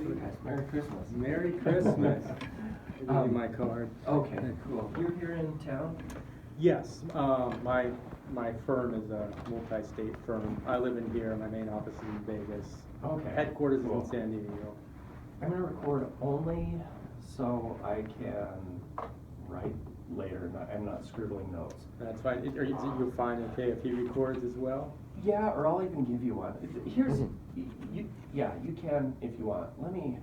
you guys. Merry Christmas. Merry Christmas. Give you my card. Okay, cool. You're here in town? Yes, my firm is a multi-state firm. I live in here, my main office is in Vegas. Okay. Headquarters Cool. is in San Diego. I'm gonna record only so I can write later. I'm not scribbling notes. That's fine. You'll find okay if he records as well? Yeah, or I'll even give you one. Here's, yeah, you can if you want. Let me,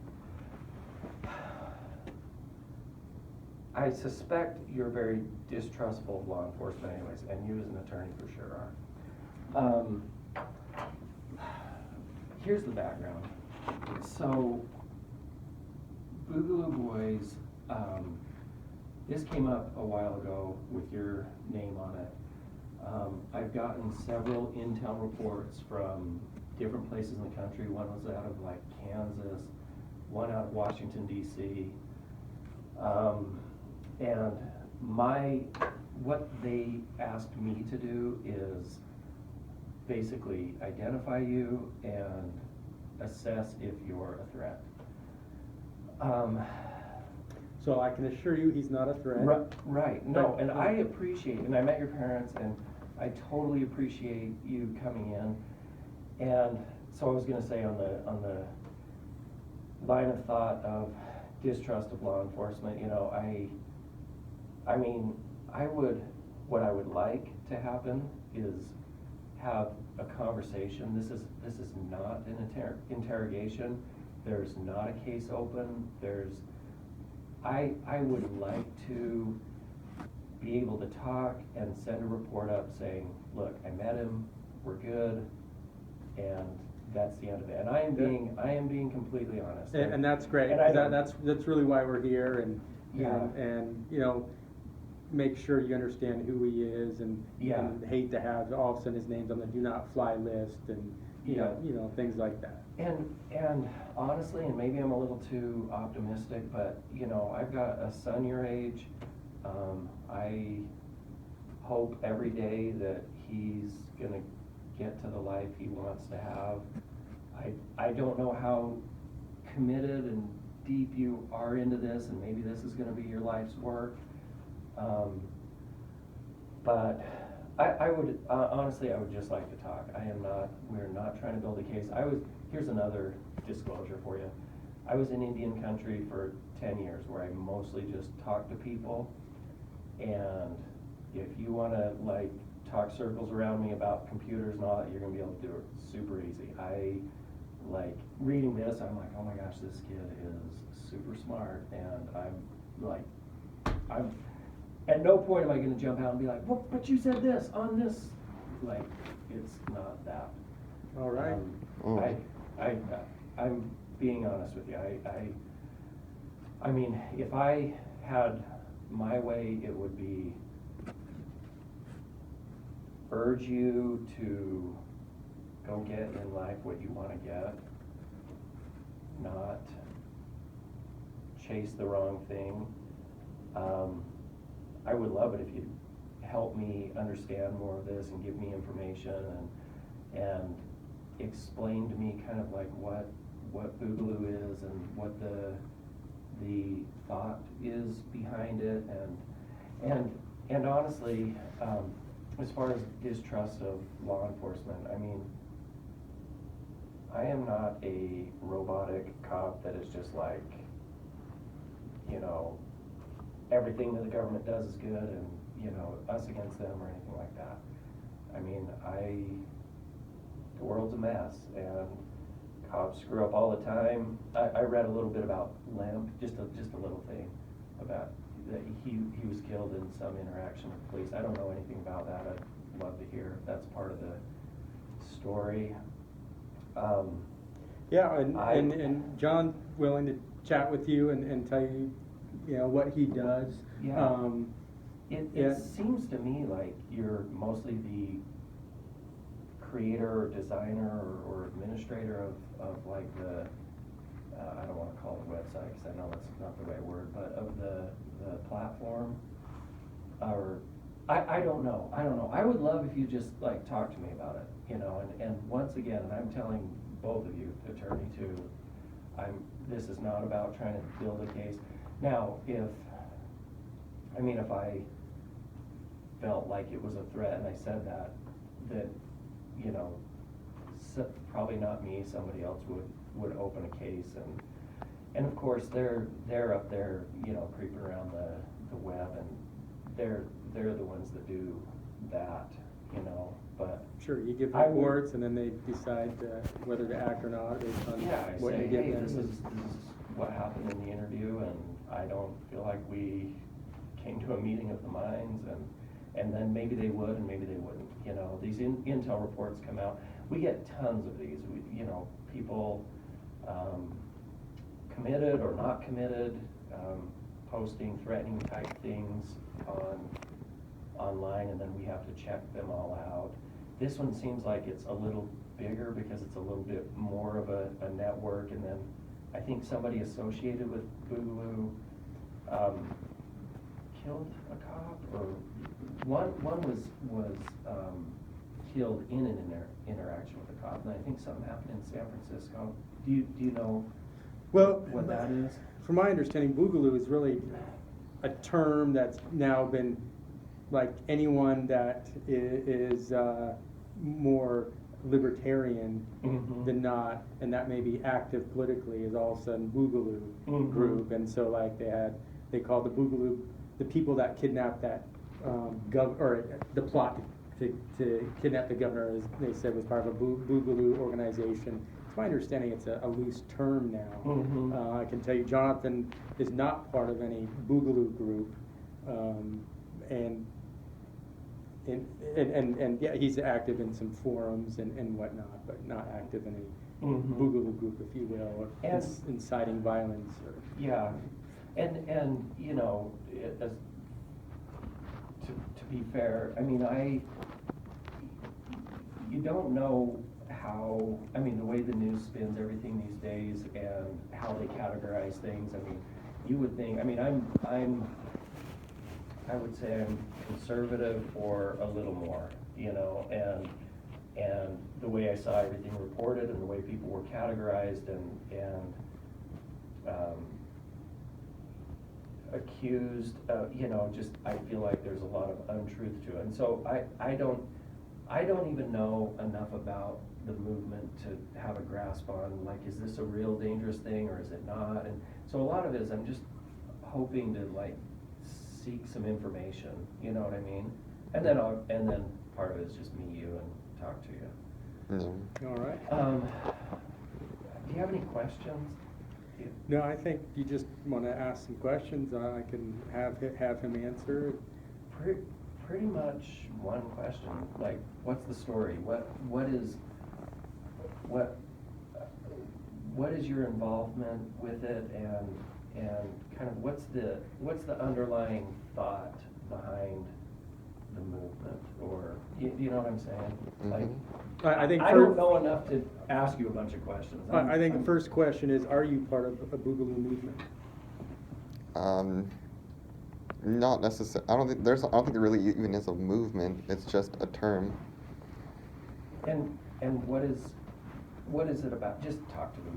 I suspect you're very distrustful of law enforcement anyways, and you as an attorney for sure are. Here's the background. So, Boogaloo Boys, this came up a while ago with your name on it. I've gotten several intel reports from different places in the country. One was out of like Kansas, one out of Washington DC. And what they asked me to do is basically identify you and assess if you're a threat. So I can assure you he's not a threat. Right, no, and I appreciate, and I met your parents, and I totally appreciate you coming in. And so I was gonna say on the line of thought of distrust of law enforcement, you know, I mean, what I would like to happen is have a conversation. This is not an interrogation. There's not a case open. I would like to be able to talk and send a report up saying, look, I met him, we're good, and that's the end of it. And I am being completely honest. And that's great. And That's really why we're here, and Yeah. and you know, make sure you understand who he is, and hate to have all of a sudden his name's on the do not fly list, and you know things like that. And honestly, and maybe I'm a little too optimistic, but you know, I've got a son your age. I hope every day that he's gonna get to the life he wants to have. I don't know how committed and deep you are into this, and maybe this is gonna be your life's work. But I would, honestly, I would just like to talk. We're not trying to build a case. Here's another disclosure for you. I was in Indian country for 10 years where I mostly just talked to people. And if you wanna like talk circles around me about computers and all that, you're gonna be able to do it super easy. I like reading this, I'm like, oh my gosh, this kid is super smart, and I'm at no point am I gonna jump out and be like, well, but you said this on this. Like, it's not that. All right. I'm being honest with you. I mean, if I had my way, it would be urge you to go get in life what you want to get, not chase the wrong thing. I would love it if you'd help me understand more of this and give me information and explain to me kind of like what Boogaloo is and what the thought is behind it, and honestly, as far as distrust of law enforcement, I mean, I am not a robotic cop that is just like, you know, everything that the government does is good and, you know, us against them or anything like that. I mean, the world's a mess, and cops screw up all the time. I read a little bit about Lemp, just a little thing about that he was killed in some interaction with police. I don't know anything about that. I'd love to hear if that's part of the story. Yeah, and John's willing to chat with you and tell you, you know, what he does. Yeah. It seems to me like you're mostly the creator or designer or administrator of like the, I don't want to call it a website because I know that's not the right word, but of the platform, or I don't know. I would love if you just like talk to me about it, you know, and once again, and I'm telling both of you, attorney too, this is not about trying to build a case. Now, if I felt like it was a threat and I said that, you know, probably not me, somebody else would open a case, and of course, they're up there, you know, creeping around the web, and they're the ones that do that, you know, but. Sure, you give I would- reports and then they decide whether to act or not based on Yeah, I what say, you give hey, them. this is what happened in the interview, and I don't feel like we came to a meeting of the minds, and then maybe they would and maybe they wouldn't, you know. These intel reports come out, we get tons of these, you know, people, committed or not committed, posting threatening type things online, and then we have to check them all out. This one seems like it's a little bigger because it's a little bit more of a network, and then I think somebody associated with Boogaloo killed a cop, or one was killed in an interaction with a cop, and I think something happened in San Francisco. Do you know Well, what that is? from my understanding, Boogaloo is really a term that's now been, like, anyone that is more libertarian Mhm. than not, and that may be active politically, is all of a sudden Boogaloo Mhm. group. And so, like, they called the Boogaloo the people that kidnapped that or the plot to kidnap the governor, as they said, was part of a Boogaloo organization. It's my understanding it's a loose term now. Mhm. I can tell you Jonathan is not part of any Boogaloo group, and yeah, he's active in some forums and whatnot, but not active in a Mhm. Boogaloo group, if you will, or And- inciting violence or. Yeah, and you know, to be fair, I mean, you don't know how, I mean, the way the news spins everything these days and how they categorize things. I mean, you would think, I mean, I would say I'm conservative or a little more, you know, and the way I saw everything reported and the way people were categorized and accused, you know, just, I feel like there's a lot of untruth to it. And so I don't even know enough about the movement to have a grasp on, like, is this a real dangerous thing or is it not? And so a lot of it is I'm just hoping to, like, seek some information, you know what I mean? And then part of it is just me, you, and talk to you. Yeah. All right. Do you have any questions? No, I think you just want to ask some questions. I can have him answer. Pretty much one question, like, what's the story? What is your involvement with it, and kind of what's the underlying thought behind the movement, or you know what I'm saying? Like, I think I don't know enough to ask you a bunch of questions. I think the first question is, are you part of a Boogaloo movement? Not necessarily. I don't think there really even is a movement. It's just a term. And what is it about? Just talk to me.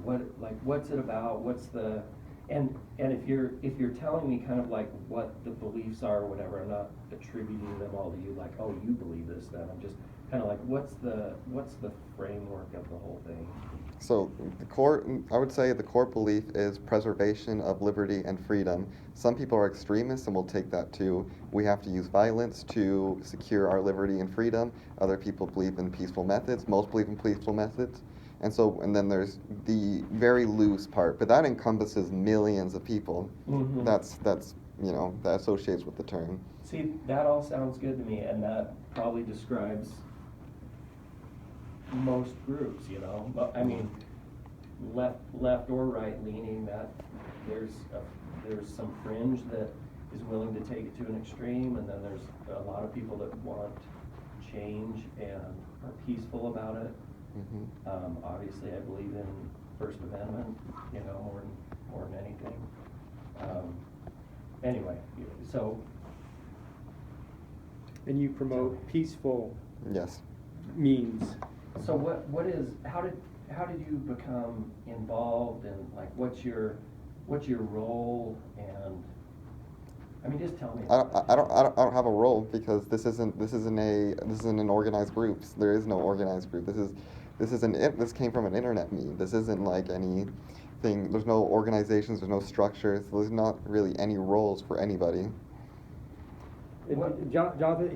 What's it about? What's the and if you're telling me kind of like what the beliefs are or whatever, I'm not attributing them all to you, like, oh, you believe this, then I'm just kind of like, what's the framework of the whole thing? So I would say the core belief is preservation of liberty and freedom. Some people are extremists and will take that to, we have to use violence to secure our liberty and freedom. Other people believe in peaceful methods. Most believe in peaceful methods. And then there's the very loose part, but that encompasses millions of people. Mm-hmm. That's that associates with the term. See, that all sounds good to me, and that probably describes most groups, you know. But I mean, left or right leaning, that there's some fringe that is willing to take it to an extreme, and then there's a lot of people that want change and are peaceful about it. Mm-hmm. Obviously, I believe in First Amendment, you know, more than anything. Anyway, so. And you promote peaceful Yes. means. So what is, how did, how did you become involved, and like, what's your role, and, I mean, just tell me. I don't have a role because this isn't an organized group. There is no organized group. This came from an internet meme. This isn't like anything. There's no organizations. There's no structures. There's not really any roles for anybody. Jonathan,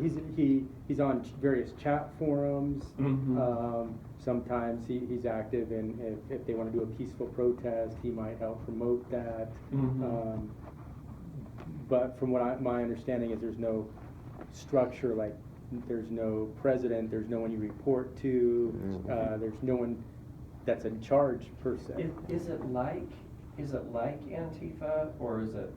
he's on various chat forums. Mhm. Sometimes he's active, and if they want to do a peaceful protest, he might help promote that. Mhm. But from what my understanding is, there's no structure, like there's no president, there's no one you report to, there's no one that's in charge per se. Is it like Antifa, or is it,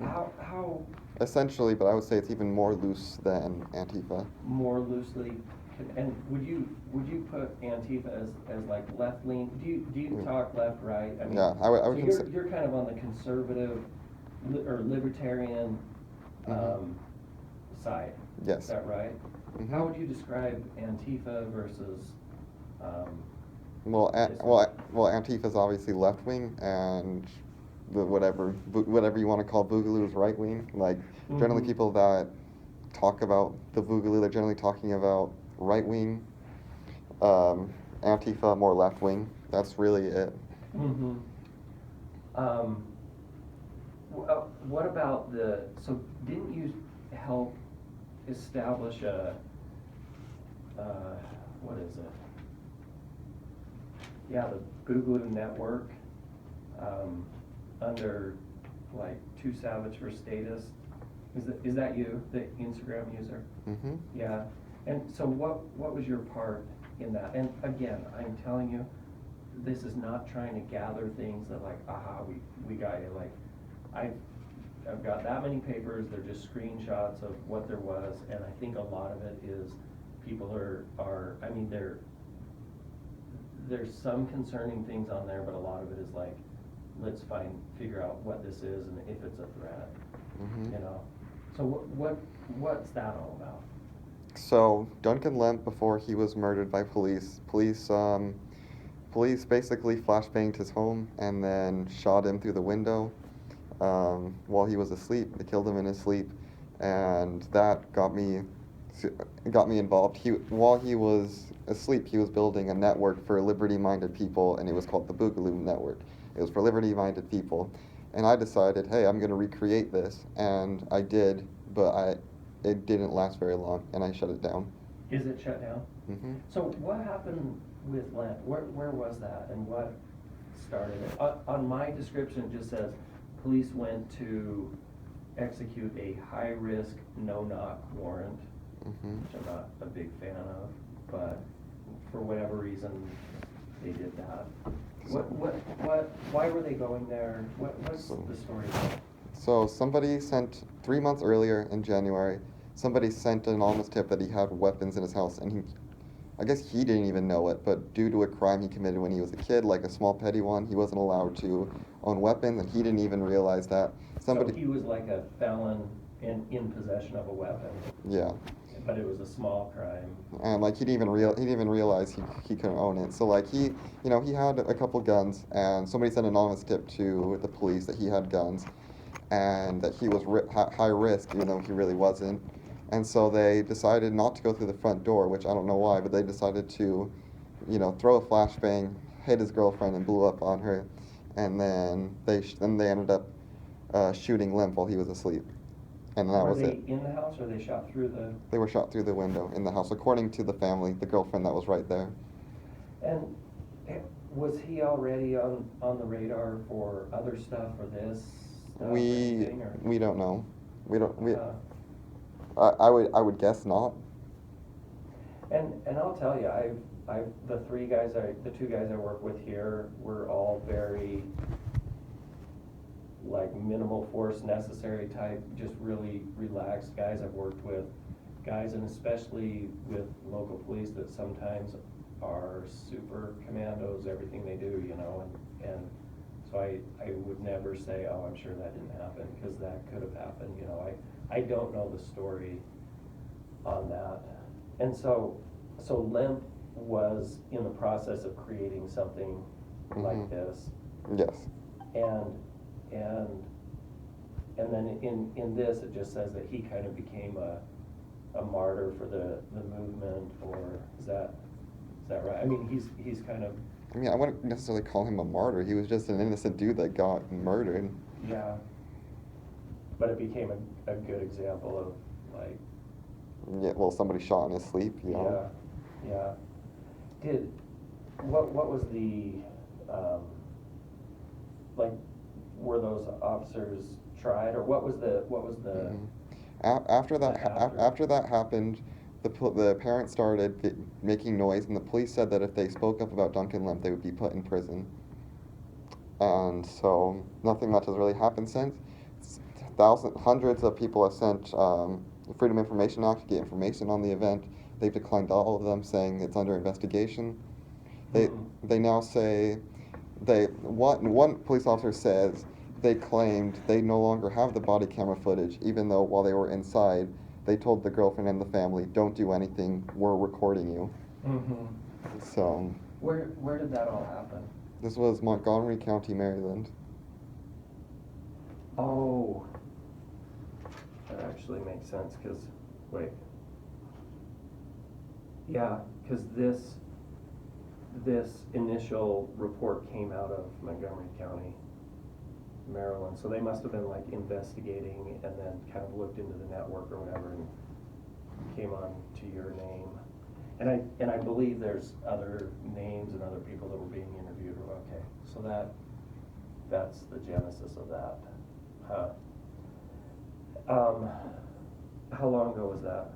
how Essentially, but I would say it's even more loose than Antifa. more loosely, and would you put Antifa as like left lean? Do you talk left, right? I mean, Yeah, I would so you're kind of on the conservative or libertarian side. Yes. Is that right? Mhm. How would you describe Antifa versus? Well, this Antifa is obviously left wing, and whatever you want to call Boogaloo is right wing. Like generally, Mhm. people that talk about the Boogaloo, they're generally talking about right wing. Antifa more left wing. That's really it. Mm-hmm. What about so didn't you help establish what is it? Yeah, the Boogaloo Network, under like Too Savage for Status. Is that you, the Instagram user? Mm-hmm. Yeah. And so what was your part in that? And again, I'm telling you, this is not trying to gather things that like, aha, we got you. Like, I've got that many papers, they're just screenshots of what there was, and I think a lot of it is people I mean, there's some concerning things on there, but a lot of it is like, let's figure out what this is and if it's a threat, Mm-hmm. you know? So what's that all about? So Duncan Lemp, before he was murdered by police basically flashbanged his home and then shot him through the window while he was asleep. They killed him in his sleep, and that got me involved. While he was asleep, he was building a network for liberty-minded people, and it was called the Boogaloo Network. It was for liberty-minded people, and I decided, hey, I'm going to recreate this, and I did, but it didn't last very long, and I shut it down. Is it shut down? Mm-hmm. So what happened with Lemp? Where was that, and what started it? On my description, it just says, police went to execute a high-risk, no-knock warrant, Mm-hmm. which I'm not a big fan of, but for whatever reason, they did that. Why were they going there? What's the story about? So 3 months earlier in January, somebody sent an anonymous tip that he had weapons in his house, and I guess he didn't even know it, but due to a crime he committed when he was a kid, like a small petty one, he wasn't allowed to own weapons, and he didn't even realize that. So he was like a felon in possession of a weapon. Yeah. But it was a small crime. And like he didn't even realize he couldn't own it. So like he had a couple guns, and somebody sent an anonymous tip to the police that he had guns, and that he was high risk, even though he really wasn't. And so they decided not to go through the front door, which I don't know why, but they decided to, throw a flashbang, hit his girlfriend, and blew up on her, and then they ended up shooting Lemp while he was asleep. And that was it. Were they in the house, or they shot through the? They were shot through the window in the house, according to the family, the girlfriend that was right there. And was he already on the radar for other stuff, or this stuff, or anything, or? We don't know. I would guess not. And I'll tell you, the two guys I work with here, were all very, like, minimal force necessary type, just really relaxed guys. I've worked with guys, and especially with local police, that sometimes are super commandos, everything they do, and so I would never say, oh, I'm sure that didn't happen, because that could have happened, I don't know the story on that. And so was in the process of creating something like Mhm. this, Yes. and, and, and then in this, it just says that he kind of became a martyr for the movement, or is that right? I mean, he's kind of, I mean, I wouldn't necessarily call him a martyr. He was just an innocent dude that got murdered. yeah. But it became a good example of, like, Yeah, well, somebody shot in his sleep, you know? yeah. What was the, like, were those officers tried, or what was the, Mhm. After that, after? after that happened, the parents started making noise, and the police said that if they spoke up about Duncan Lemp, they would be put in prison. And so nothing much has really happened since. Hundreds of people have sent Freedom Information Act to get information on the event. They've declined all of them, saying it's under investigation. They Hmm. they now say one police officer says they claimed they no longer have the body camera footage, even though while they were inside, they told the girlfriend and the family, "Don't do anything. We're recording you." Mm-hmm. So Where did that all happen? this was Montgomery County, Maryland. Oh, that actually makes sense, cause, wait. Yeah, cause this initial report came out of Montgomery County, Maryland, so they must have been like investigating and then kind of looked into the network or whatever and came on to your name. And I believe there's other names and other people that were being interviewed, okay, so that's the genesis of that, huh? How long ago was that?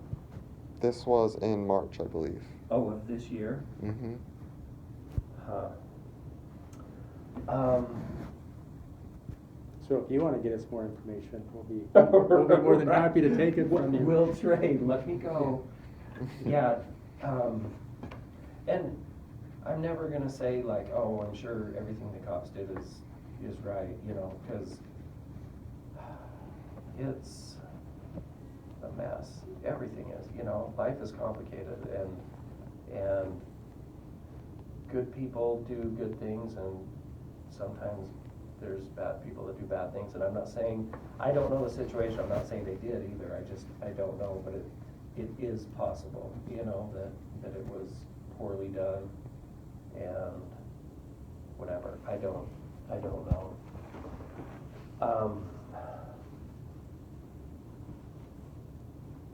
This was in March, I believe. Oh, of this year? Mm-hmm. Huh. So if you wanna get us more information, we'll be more than happy to take it from you. We'll trade, let me go. Yeah, and I'm never gonna say like, oh, I'm sure everything the cops did is right, you know, cause it's a mess. Everything is, you know, life is complicated, and good people do good things, and sometimes there's bad people that do bad things, and I'm not saying, I don't know the situation, I'm not saying they did either, I don't know, but it is possible, you know, that it was poorly done, and whatever, I don't know.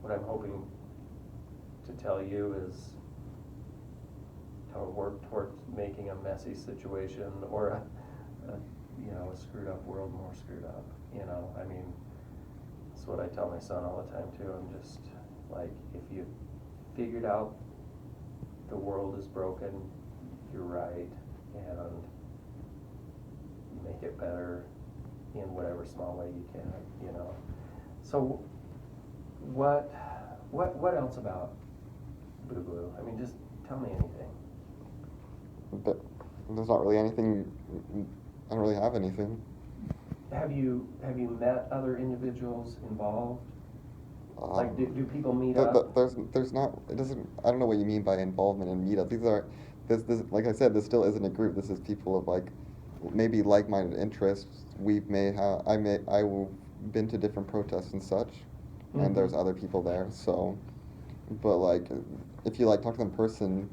What I'm hoping to tell you is to work towards making a messy situation or you know, a screwed up world more screwed up, you know, I mean, that's what I tell my son all the time too. I'm just like, if you figured out the world is broken, you're right, and make it better in whatever small way you can, you know. So what else about Boogaloo? I mean, just tell me anything. But there's not really anything. I don't really have anything. Have you met other individuals involved? Like, do people meet up? There's not. It doesn't. I don't know what you mean by involvement in meetups. These are. This like I said, this still isn't a group. This is people of like, maybe like-minded interests. I've been to different protests and such, and there's other people there. So, but like, if you like talk to them in person,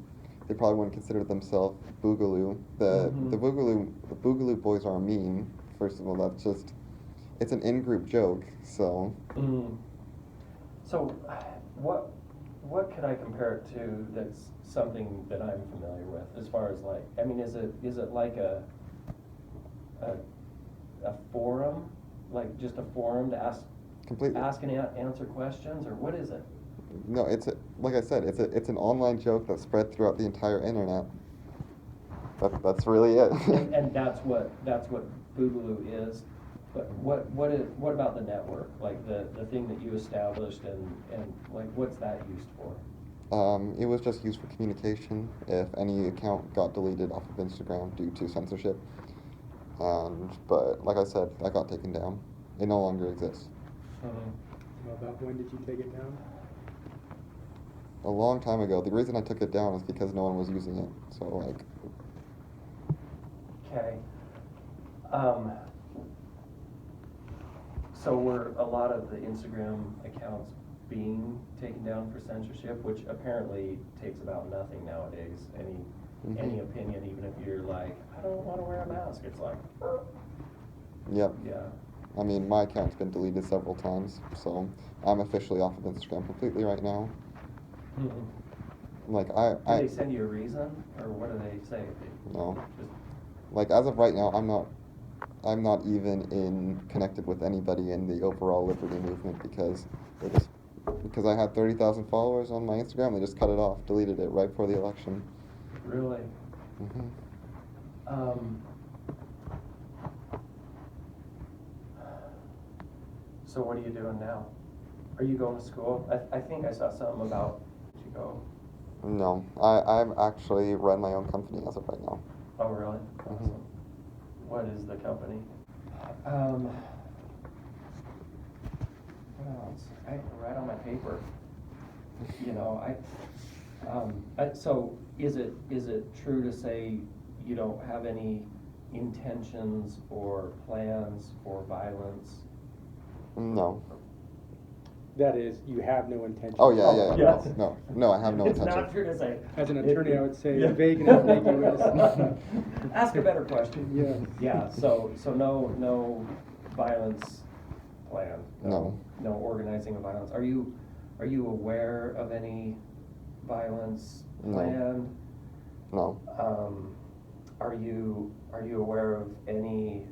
they probably wouldn't consider themselves Boogaloo. The Boogaloo boys are a meme. First of all, that's just, it's an in-group joke. So. Mm. So, what could I compare it to that's something that I'm familiar with, as far as like, I mean, is it like a forum, like just a forum to ask Completely. ask and answer questions, or what is it? No, like I said, it's an online joke that's spread throughout the entire internet. That's really it. And that's what Boogaloo is. But what about the network? Like the thing that you established, and like, what's that used for? It was just used for communication if any account got deleted off of Instagram due to censorship. But like I said, that got taken down. It no longer exists. About when did you take it down? a long time ago. The reason I took it down is because no one was using it. So like, Okay. So were a lot of the Instagram accounts being taken down for censorship, which apparently takes about nothing nowadays. Any opinion, even if you're like, I don't want to wear a mask, it's like, yep. yeah. I mean, my account's been deleted several times, so I'm officially off of Instagram completely right now. Like Do they send you a reason, or what do they say? No. Just, Like as of right now, I'm not even connected with anybody in the overall liberty movement because I had 30,000 followers on my Instagram. They just cut it off, deleted it right before the election. really? So what are you doing now? Are you going to school? I think I saw something about, did you go? No, I've actually run my own company as of right now. Oh, really? Awesome. What is the company? What else? I write on my paper. You know, so is it true to say you don't have any intentions or plans for violence? No. That is, you have no intention. Oh yeah. Yes. No, I have no It's intention. not true to say. As an attorney, I would say Yeah. vague and ambiguous. Ask a better question. Yes. Yeah, so no violence plan? No. No organizing of violence. Are you aware of any violence No. planned? No. Are you aware of any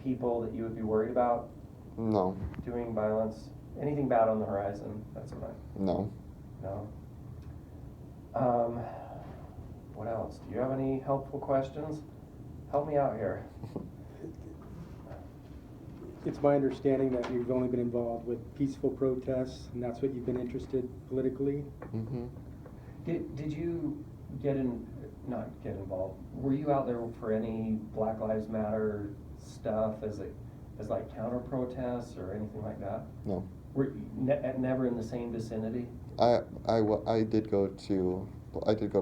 people that you would be worried about No. doing violence? Anything bad on the horizon? That's what I. No. No. What else? Do you have any helpful questions? Help me out here. It's my understanding that you've only been involved with peaceful protests, and that's what you've been interested politically. Mhm. Did you not get involved? Were you out there for any Black Lives Matter stuff as like counter protests or anything like that? No. Were you never in the same vicinity? I did go to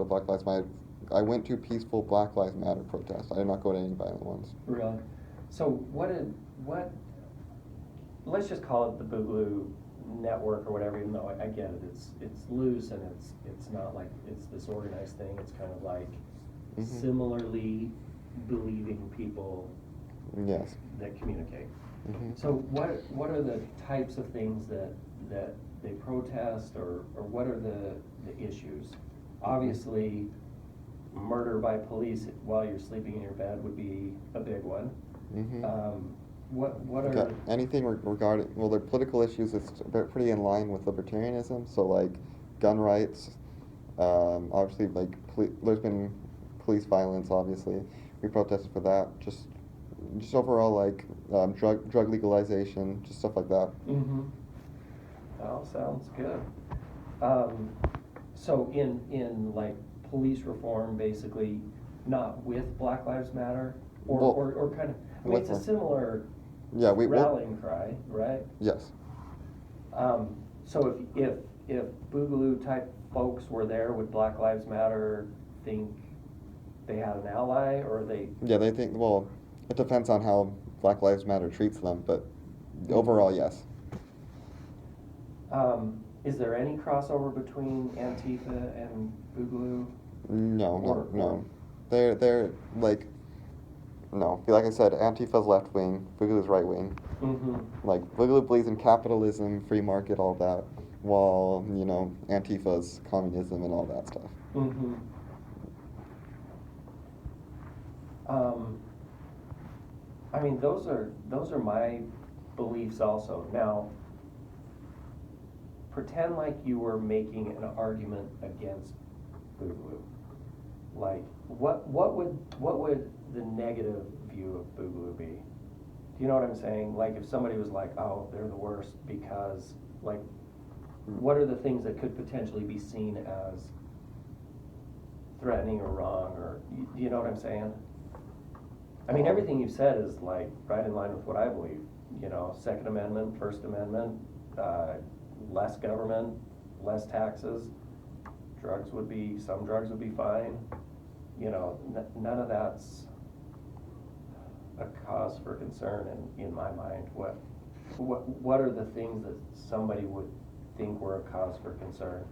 Black Lives Matter. I went to peaceful Black Lives Matter protests. I did not go to any violent ones. Really? So let's just call it the Boogaloo network or whatever, even though I get it, it's loose and it's not like it's this organized thing. It's kind of like similarly believing people Yes. that communicate. Mhm. So what are the types of things that they protest, or what are the issues? Obviously, murder by police while you're sleeping in your bed would be a big one. Mhm. What are Okay. Anything regarding, well, their political issues is pretty in line with libertarianism. So like gun rights, obviously like there's been police violence. Obviously, we protested for that. Just overall like drug legalization, just stuff like that. Well, sounds good. So in like police reform, basically, not with Black Lives Matter, or kind of. I mean, it's a similar Yeah, rallying cry, right? Yes. So if Boogaloo type folks were there, would Black Lives Matter think they had an ally, or they? Yeah, they think. Well, it depends on how Black Lives Matter treats them, but overall, yes. Is there any crossover between Antifa and Boogaloo? No. They're like, no. Like I said, Antifa's left wing, Boogaloo's right wing. Like Boogaloo believes in capitalism, free market, all that, while Antifa's communism and all that stuff. I mean, those are my beliefs also. Now, pretend like you were making an argument against Boogaloo. Like, what would the negative view of Boogaloo be? Do you know what I'm saying? Like, if somebody was like, oh, they're the worst because, like, what are the things that could potentially be seen as threatening or wrong, or do you know what I'm saying? I mean, everything you've said is like right in line with what I believe. Second Amendment, First Amendment, less government, less taxes, some drugs would be fine. You know, none of that's a cause for concern in my mind. What are the things that somebody would think were a cause for concern?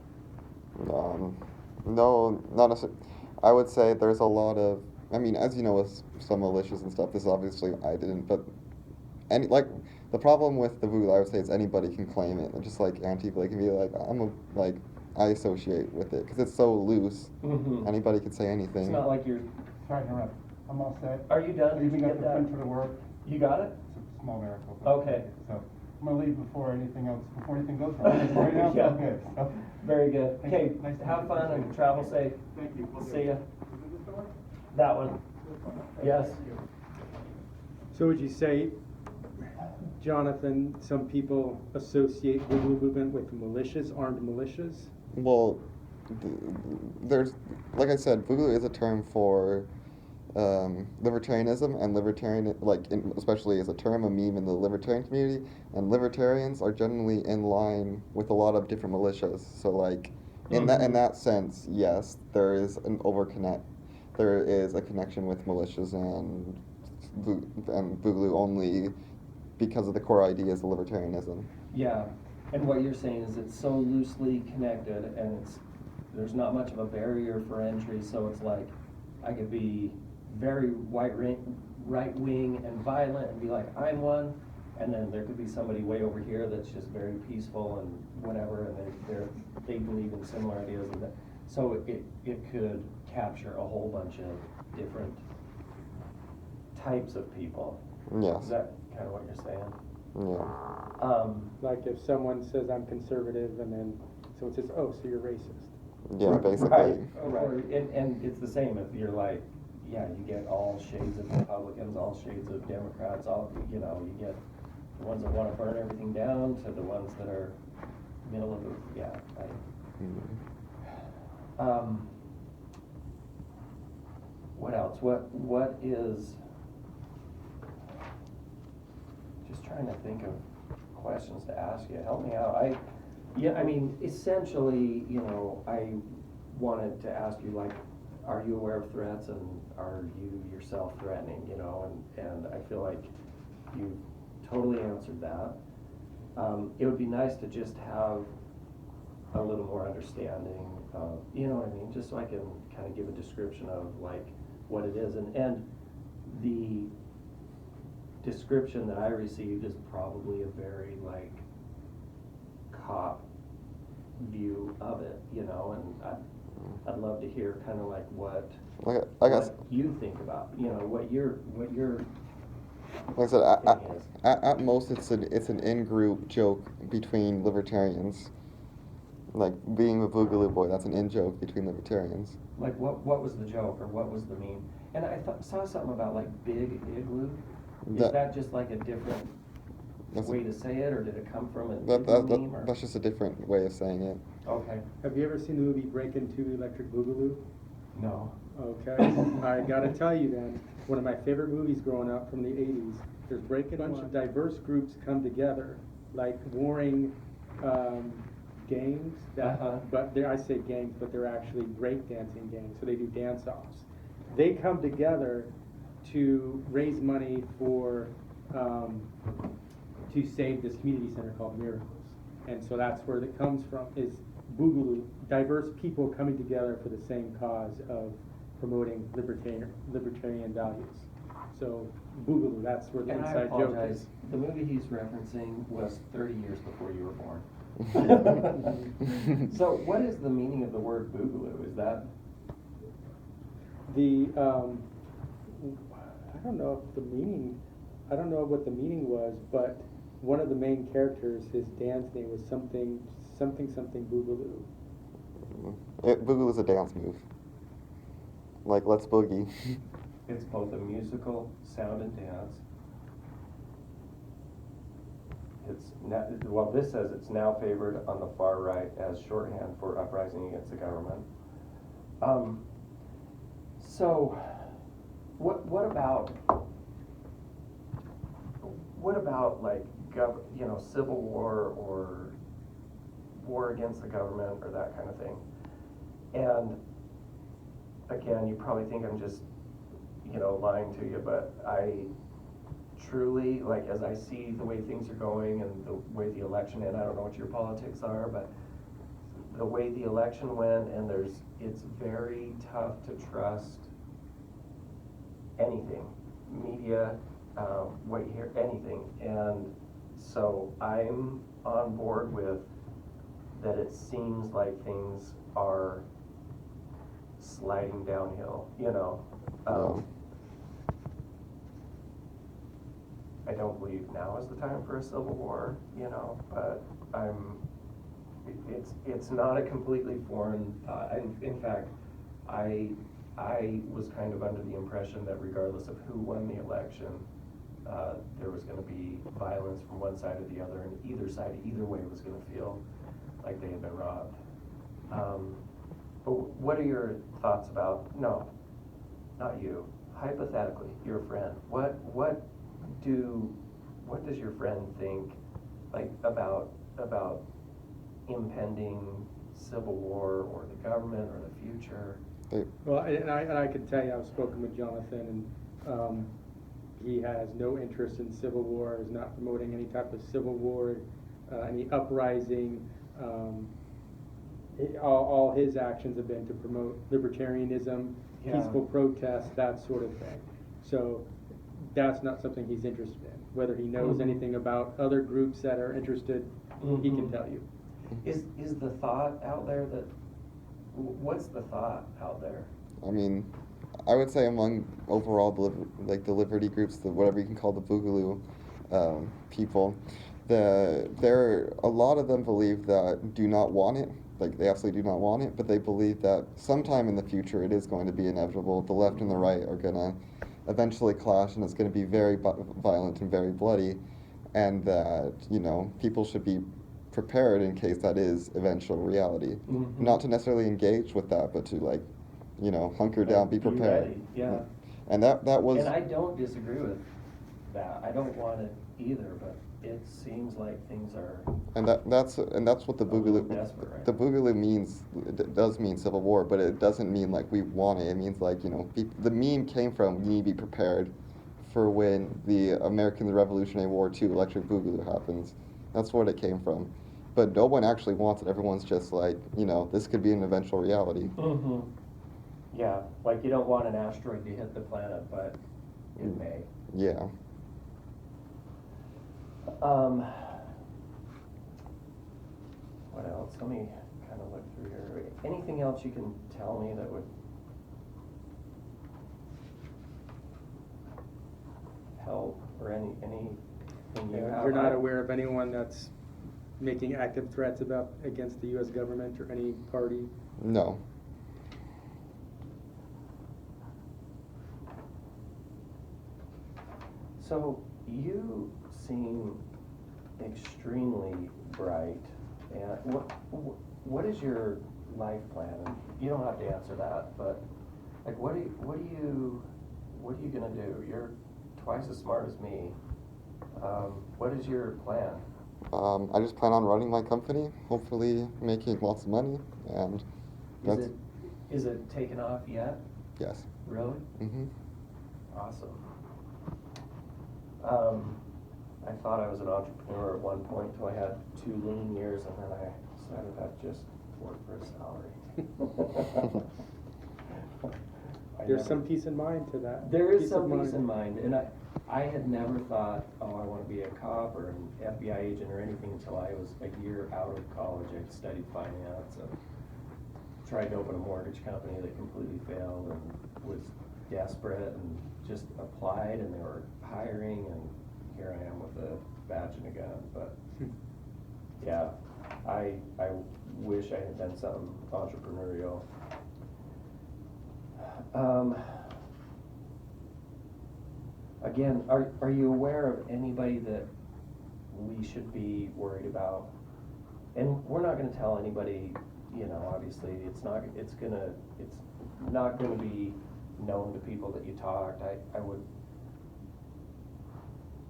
No, not necessarily. I would say there's a lot of, I mean, as you know, with some militias and stuff, this obviously I didn't, but the problem with the Boogaloo, I would say, is anybody can claim it. Just like Antifa, can be like, I associate with it, because it's so loose. Mm-hmm. Anybody could say It's anything. not like you're, Sorry to interrupt. I'm all set. are you done? I Did even you got get the that? printer to work. You got it? It's a small miracle. Okay. So I'm gonna leave before anything goes wrong. Right now, Yeah. so good. So, Very good. Thank Okay, you. Nice to have meet you. fun and travel safe. Thank you. See ya. That one. Yes. So would you say, Jonathan, some people associate Boogaloo movement with militias, armed militias? Well, there's, like I said, Boogaloo is a term for libertarianism, and especially as a term, a meme in the libertarian community, and libertarians are generally in line with a lot of different militias. So like, in that sense, yes, there is an overconnect. There is a connection with militias and Boogaloo only because of the core ideas of libertarianism. Yeah, and what you're saying is it's so loosely connected, and there's not much of a barrier for entry, so it's like, I could be very right wing and violent and be like, I'm one, and then there could be somebody way over here that's just very peaceful and whatever, and they believe in similar ideas, and so it could capture a whole bunch of different types of people. Yes. Is that kind of what you're saying? Yeah. Like if someone says I'm conservative and then someone says, oh, so you're racist. Yeah, basically. Right. And it's the same if you're like, yeah, you get all shades of Republicans, all shades of Democrats, you get the ones that want to burn everything down to the ones that are middle of the, yeah. What else? What is, just trying to think of questions to ask you. Help me out. I mean, essentially, I wanted to ask you, like, are you aware of threats, and are you yourself threatening, and I feel like you totally answered that. It would be nice to just have a little more understanding of, you know what I mean, just so I can kind of give a description of, like, what it is, and the description that I received is probably a very, like, cop view of it, and I'd love to hear kind of like what you think about, what your like I said, thing is. at most it's an in-group joke between libertarians. Like being a Boogaloo boy, that's an in-joke between libertarians. Like what was the joke, or what was the meme? And I saw something about like big igloo. Is that just like a different way to say it, or did it come from an igloo meme? Or? That's just a different way of saying it. Okay. Have you ever seen the movie Breakin' 2 Electric Boogaloo? No. Okay, I gotta tell you then, one of my favorite movies growing up from the 80s, there's Breakin'. A bunch of diverse groups come together, like warring gangs, but I say gangs, but they're actually breakdancing gangs, so they do dance-offs. They come together to raise money for, to save this community center called Miracles. And so that's where it comes from, is Boogaloo, diverse people coming together for the same cause of promoting libertarian values. So Boogaloo, that's where the And I inside joke apologize. is. The movie he's referencing was 30 years before you were born. So what is the meaning of the word boogaloo? Is that? I don't know if the meaning, I don't know what the meaning was, but one of the main characters, his dance name was something Boogaloo. Boogaloo is a dance move. Like Let's Boogie. It's both a musical sound and dance. This says it's now favored on the far right as shorthand for uprising against the government. So, what about like civil war or war against the government or that kind of thing. And again, you probably think I'm just, lying to you, but I truly, like, as I see the way things are going and the way the election, and I don't know what your politics are, but the way the election went, and it's very tough to trust anything, media, what you hear, anything. And so I'm on board with that. It seems like things are sliding downhill, I don't believe now is the time for a civil war, but it's not a completely foreign thought. In fact, I was kind of under the impression that regardless of who won the election, there was gonna be violence from one side or the other, and either side, either way, was gonna feel like they had been robbed. But what are your thoughts about, no, not you, hypothetically, your friend, what does your friend think, like, about impending civil war or the government or the future? Well, and I can tell you, I've spoken with Jonathan, and he has no interest in civil war, is not promoting any type of civil war, any uprising. All his actions have been to promote libertarianism, Yeah. peaceful protest, that sort of thing. So that's not something he's interested in. Whether he knows Mhm. anything about other groups that are interested, he can Mhm. tell you. Is the thought out there that, what's the thought out there? I mean, I would say among overall the liberty groups, whatever you can call the Boogaloo people, a lot of them believe that do not want it. Like, they absolutely do not want it, but they believe that sometime in the future it is going to be inevitable. The left and the right are gonna eventually clash, and it's gonna be very violent and very bloody, and that people should be prepared in case that is eventual reality. Mhm. Not to necessarily engage with that, but to hunker down, be prepared. ready, yeah. And that was. And I don't disagree with that. I don't want it either, but it seems like things are, And that's what the A little Boogaloo. desperate right The now. Boogaloo means, it does mean civil war, but it doesn't mean like we want it. It means like the meme came from, you need to be prepared for when the Revolutionary War II Electric Boogaloo happens. That's what it came from. But no one actually wants it. Everyone's just like, this could be an eventual reality. mm-hmm. Yeah, like you don't want an asteroid to hit the planet, but it may. Yeah. What else? Let me kind of look through here. Anything else you can tell me that would help, or anything you have? You're not aware of anyone that's making active threats against the U.S. government or any party? No. So you seem extremely bright, and what is your life plan? And you don't have to answer that, but like, what are you gonna do? You're twice as smart as me. What is your plan? I just plan on running my company, hopefully making lots of money, and that's. Is it taken off yet? Yes. Really? Mm-hmm. Awesome. I thought I was an entrepreneur at one point until I had 2 lean years, and then I decided I'd just work for a salary. There's some peace of mind to that. There is Peace some of peace in mind, and I had never thought, I want to be a cop or an FBI agent or anything until I was a year out of college. I studied finance and tried to open a mortgage company that completely failed, and was desperate and just applied, and they were hiring, and here I am with a badge and a gun. But yeah, I wish I had done something entrepreneurial. Again, are you aware of anybody that we should be worried about? And we're not gonna tell anybody, obviously, it's not gonna be known to people that you talked. I would,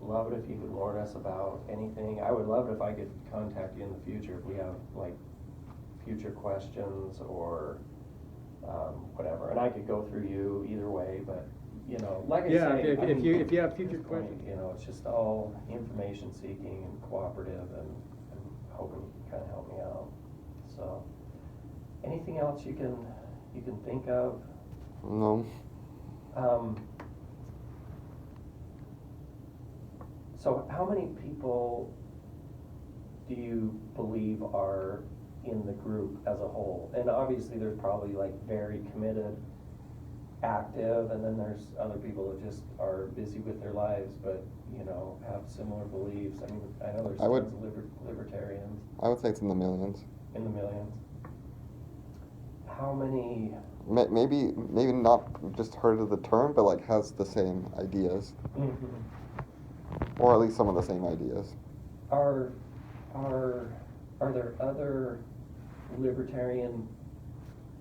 love it if you could warn us about anything. I would love it if I could contact you in the future if we have like future questions or whatever. And I could go through you either way, but you know, like I Yeah, say, if you have future at this point, questions. you know, it's just all information seeking and cooperative, and hoping you can kind of help me out. So, anything else you can think of? No. So how many people do you believe are in the group as a whole? And obviously there's probably like very committed, active, and then there's other people that just are busy with their lives, but you know, have similar beliefs. I mean, I know there's I would- tons of libertarians I would say it's in the millions. in the millions. How many? Maybe not just heard of the term, but like has the same ideas, or at least some of the same ideas. Are there other libertarian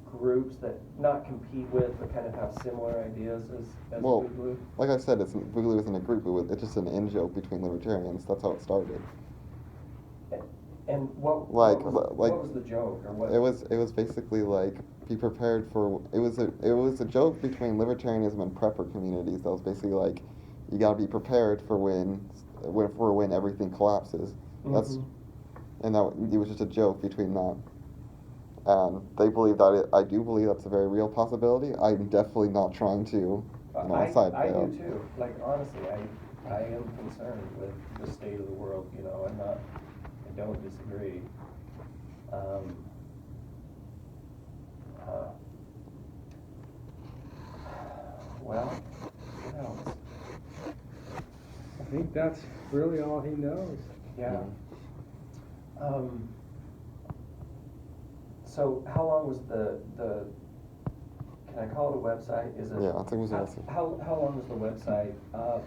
groups that not compete with but kind of have similar ideas as Well, Boogaloo? like I said, Boogaloo isn't a group. It's just an in-joke between libertarians. That's how it started. And what Like- what was the joke, or what? It was basically like be prepared for. It was a joke between libertarianism and prepper communities. That was basically like you gotta be prepared for when everything collapses. That's Mhm. and that it was just a joke between that. And they believe that I do believe that's a very real possibility. I'm definitely not trying to, I sidetrail. do too. Like honestly, I am concerned with the state of the world. You know, I don't disagree. Well, what else? I think that's really all he knows. Yeah. So how long was the can I call it a website? Is it? Yeah, I think it was a website. How long was the website up?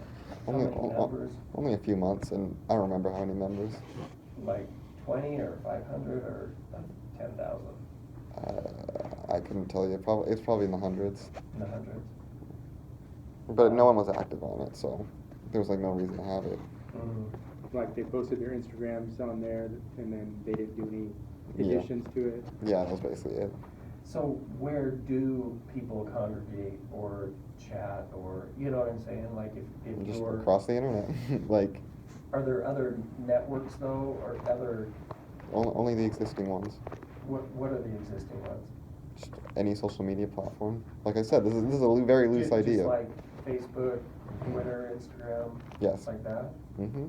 How many members? Only a few months, and I don't remember how many members. Like 20 or 500 or 10,000? I couldn't tell you. It's probably in the hundreds. In the hundreds? But no one was active on it, so there was like no reason to have it. Like they posted their Instagrams on there, and then they didn't do any Yeah. additions to it. Yeah, that was basically it. So where do people congregate or chat, or, you know what I'm saying? Like if Just you're, across the internet, like are there other networks though, or other, only the existing ones. what are the existing ones? Just any social media platform. Like I said, this is a very loose Just idea. like Facebook, Twitter, Instagram? Yes. Like that? Mm-hmm.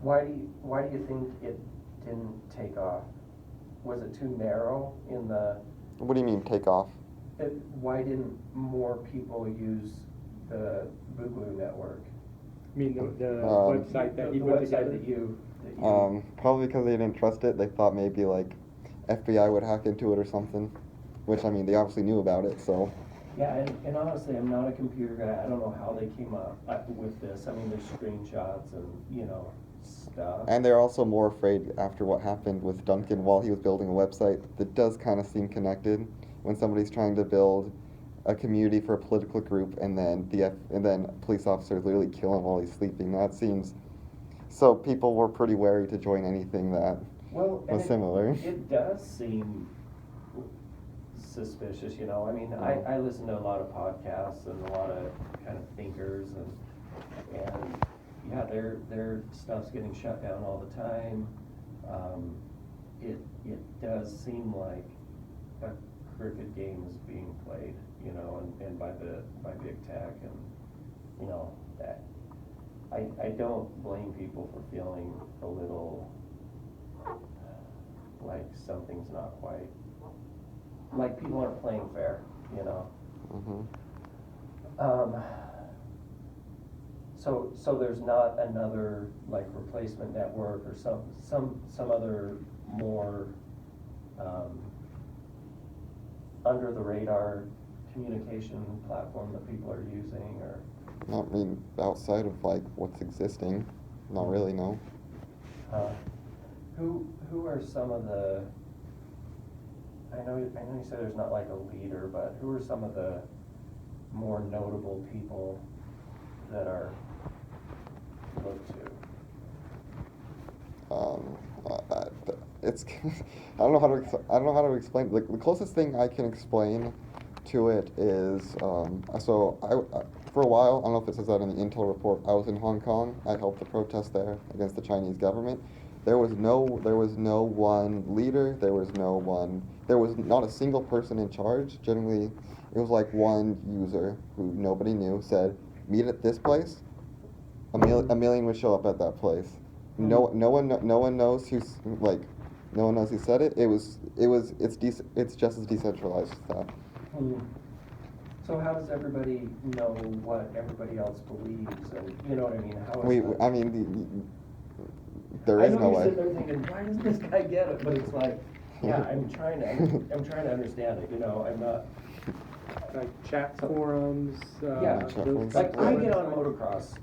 Why do you think it didn't take off? Was it too narrow in the? What do you mean take off? Why didn't more people use the Boogaloo network? I mean, the website that he The put website together. that you. Probably because they didn't trust it. They thought maybe like FBI would hack into it or something. Which I mean, they obviously knew about it, so. Yeah, and honestly, I'm not a computer guy. I don't know how they came up with this. I mean, there's screenshots and, you know, stuff. And they're also more afraid after what happened with Duncan while he was building a website that does kind of seem connected. When somebody's trying to build a community for a political group and then police officers literally kill him while he's sleeping. That seems. So people were pretty wary to join anything that was similar. It does seem suspicious, you know. I mean, I listen to a lot of podcasts and a lot of kind of thinkers, and yeah, their stuff's getting shut down all the time. It does seem like a crooked game is being played, you know, and by big tech, and you know that. I don't blame people for feeling a little like something's not quite, like people aren't playing fair, you know. Mm-hmm. So there's not another like replacement network or some other more under the radar communication platform that people are using, or? Not mean outside of like what's existing. Not really, no. Who are some of the? I know you said there's not like a leader, but who are some of the more notable people that are looked to? It's I don't know how to I don't know how to explain. Like the closest thing I can explain to it is so I for a while, I don't know if it says that in the Intel report. I was in Hong Kong. I helped the protest there against the Chinese government. There was no one leader. There was not a single person in charge. Generally, it was like one user who nobody knew said, "Meet at this place." A million would show up at that place. No one knows who's like, no one knows who said it. It's just as decentralized as that. So how does everybody know what everybody else believes, and you know what I mean? How is We, that? I mean, there is no I know way. you're sitting there thinking, why doesn't this guy get it? But it's like, yeah, I'm trying to understand it, you know, I'm not, Like chat forums, yeah, Chat those forums. like, types of I get on websites. motocross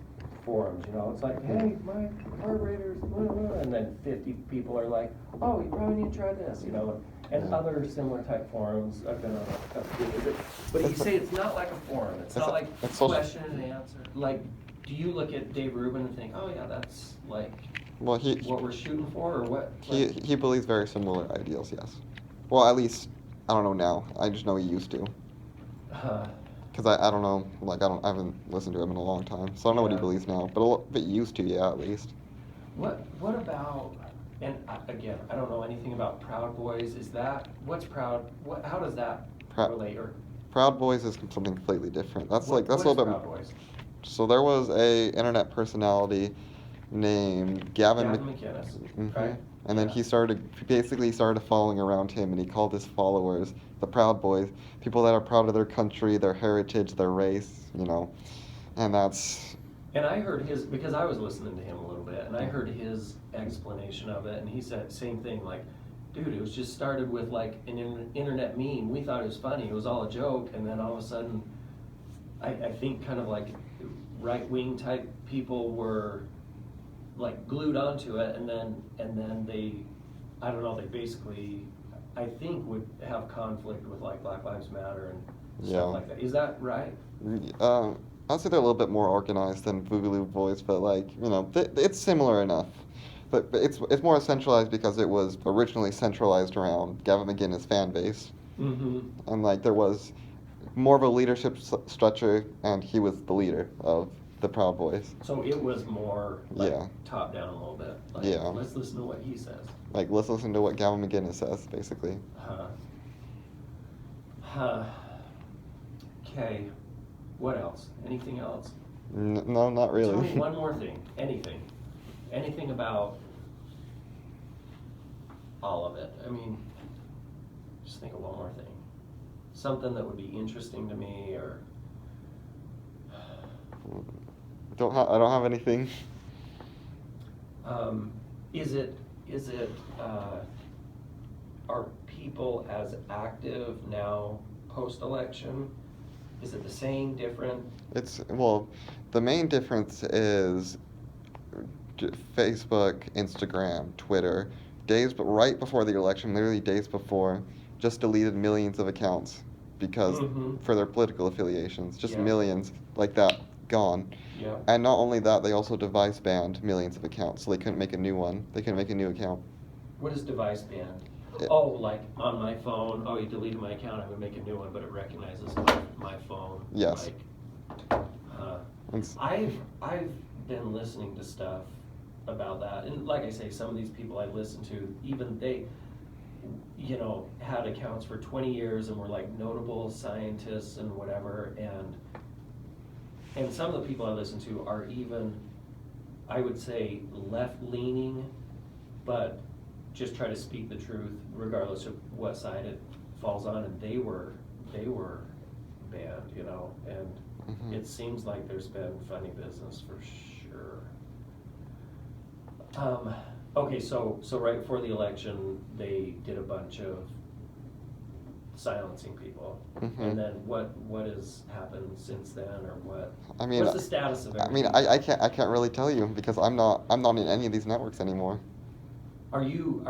forums, you know, it's like, hey, my carburetor's, blah, blah, and then 50 people are like, oh, you probably need to try this, you know, and Yeah. other similar type forums, I've been on a few. But you say it's not like a forum, it's not like It's social. question and answer, like, do you look at Dave Rubin and think, oh yeah, that's like Well, what we're shooting for, or what? he believes very similar ideals. Yes. Well, at least I don't know now. I just know he used to. Because I don't know, like I haven't listened to him in a long time, so I don't know what he Yeah. believes now. But he used to, yeah, at least. What about, and again, I don't know anything about Proud Boys, what's Proud, how does that Prou- relate, or? Proud Boys is something completely different. That's what a is little bit. Proud Boys? So there was a internet personality named Gavin McInnes, Mhm. right? And then Yeah. he started following around him, and he called his followers the Proud Boys, people that are proud of their country, their heritage, their race, you know, and that's. And I heard his, because I was listening to him a little bit, and I heard his explanation of it, and he said same thing, like, dude, it was just started with like an internet meme. We thought it was funny, it was all a joke, and then all of a sudden, I think kind of like right-wing type people were like glued onto it, and then they, I don't know, they basically, I think would have conflict with like Black Lives Matter and Yeah. stuff like that. Is that right? I'd say they're a little bit more organized than Boogaloo Boys, but like you know, it's similar enough. But it's more centralized because it was originally centralized around Gavin McInnes' fan base, Mm-hmm. and like there was more of a leadership structure, and he was the leader of the Proud Boys. So it was more like Yeah. top down a little bit. Like, Yeah. let's listen to what he says. Like let's listen to what Gavin McInnes says, basically. Okay. What else? Anything else? No, not really. Tell me one more thing. Anything about all of it. I mean, just think of one more thing. Something that would be interesting to me, or I don't have anything. is it are people as active now post-election? Is it the same, different? Well, the main difference is Facebook, Instagram, Twitter, right before the election, literally days before, just deleted millions of accounts because Mhm. for their political affiliations, just Yeah. millions like that gone. Yeah. And not only that, they also device banned millions of accounts, so they couldn't make a new one. They couldn't make a new account. What is device banned? It- Oh, like on my phone, oh, you deleted my account, I'm gonna make a new one, but it recognizes my phone. Yes. Like, It's- I've been listening to stuff about that, and like I say, some of these people I listen to, even they, you know, had accounts for 20 years and were like notable scientists and whatever, and some of the people I listen to are even, I would say, left-leaning, but just try to speak the truth regardless of what side it falls on, and they were banned, you know, and Mhm. it seems like there's been funny business for sure. Okay, so right before the election, they did a bunch of silencing people, Mhm. and then what has happened since then, or what? I mean, what's the status of I mean, everything? I can't really tell you because I'm not in any of these networks anymore. Are you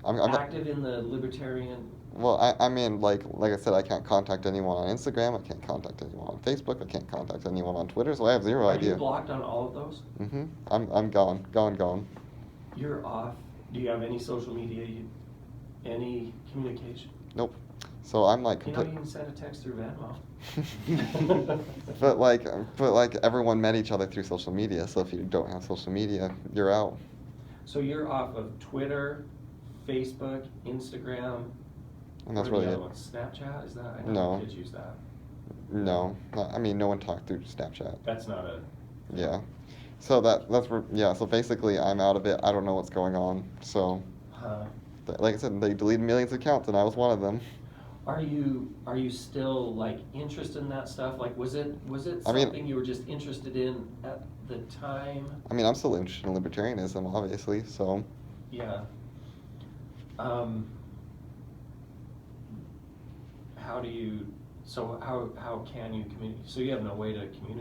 I'm not- active in the libertarian Well, I mean, like I said, I can't contact anyone on Instagram. I can't contact anyone on Facebook. I can't contact anyone on Twitter. So I have zero Are idea. you blocked on all of those? I'm gone. You're off. Do you have any social media, any communication? Nope. So I'm like You know, you complete. can send a text through Venmo. but like everyone met each other through social media. So if you don't have social media, you're out. So you're off of Twitter, Facebook, Instagram. And that's what are really the it. other ones? Snapchat? Is that? I know No. kids use that. No, I mean no one talked through Snapchat. That's not a. Yeah. So yeah. So basically, I'm out of it. I don't know what's going on. So, like I said, they deleted millions of accounts, and I was one of them. Are you still like interested in that stuff? Like, was it I mean- something you were just interested in at the time? I mean, I'm still interested in libertarianism, obviously. So, Yeah. How do you? So how can you communicate? So you have no way to communicate.